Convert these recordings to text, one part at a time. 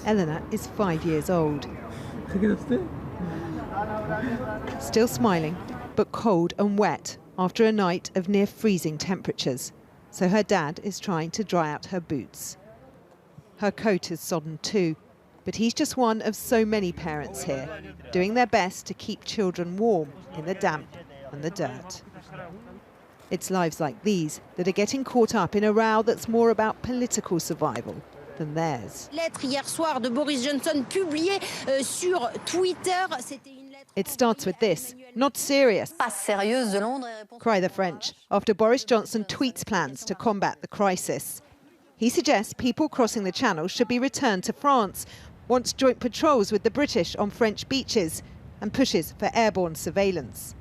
Eleanor is 5 years old. Still smiling, but cold and wet after a night of near freezing temperatures. So her dad is trying to dry out her boots. Her coat is sodden too, but he's just one of so many parents here, doing their best to keep children warm in the damp and the dirt. It's lives like these that are getting caught up in a row that's more about political survival than theirs. It starts with this: not serious, cry the French, after Boris Johnson tweets plans to combat the crisis. He suggests people crossing the Channel should be returned to France, wants joint patrols with the British on French beaches, and pushes for airborne surveillance.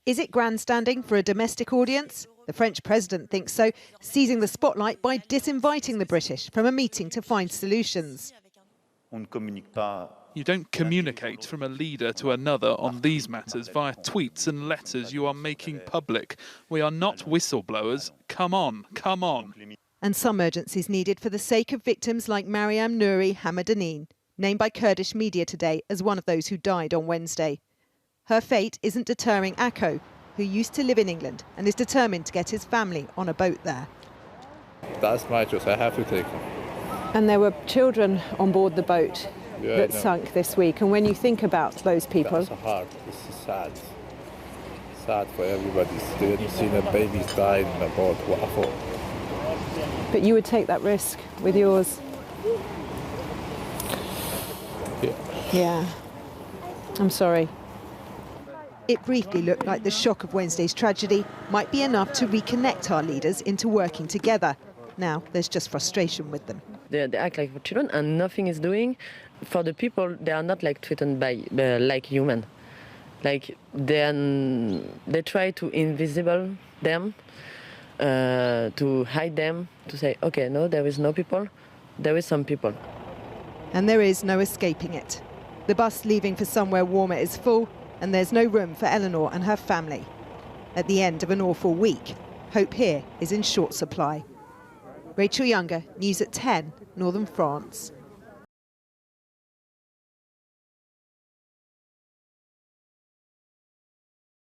Is it grandstanding for a domestic audience? The French president thinks so, seizing the spotlight by disinviting the British from a meeting to find solutions. You don't communicate from a leader to another on these matters via tweets and letters you are making public. We are not whistleblowers. Come on, come on. And some urgency is needed for the sake of victims like Mariam Nouri Hamadameen, named by Kurdish media today as one of those who died on Wednesday. Her fate isn't deterring Akko, who used to live in England and is determined to get his family on a boat there. That's my choice. I have to take them. And there were children on board the boat that sunk this week. And when you think about those people... That's hard. This is sad. Sad for everybody. They've seen a babies die in the boat. Wow. But you would take that risk with yours? Yeah. I'm sorry. It briefly looked like the shock of Wednesday's tragedy might be enough to reconnect our leaders into working together. Now there's just frustration with them. They act like children and nothing is doing. For the people, they are not like treated by like human. Like they try to invisible them, to hide them, to say, okay, no, there is no people, there is some people. And there is no escaping it. The bus leaving for somewhere warmer is full, and there's no room for Eleanor and her family. At the end of an awful week, hope here is in short supply. Rachel Younger, News at 10, Northern France.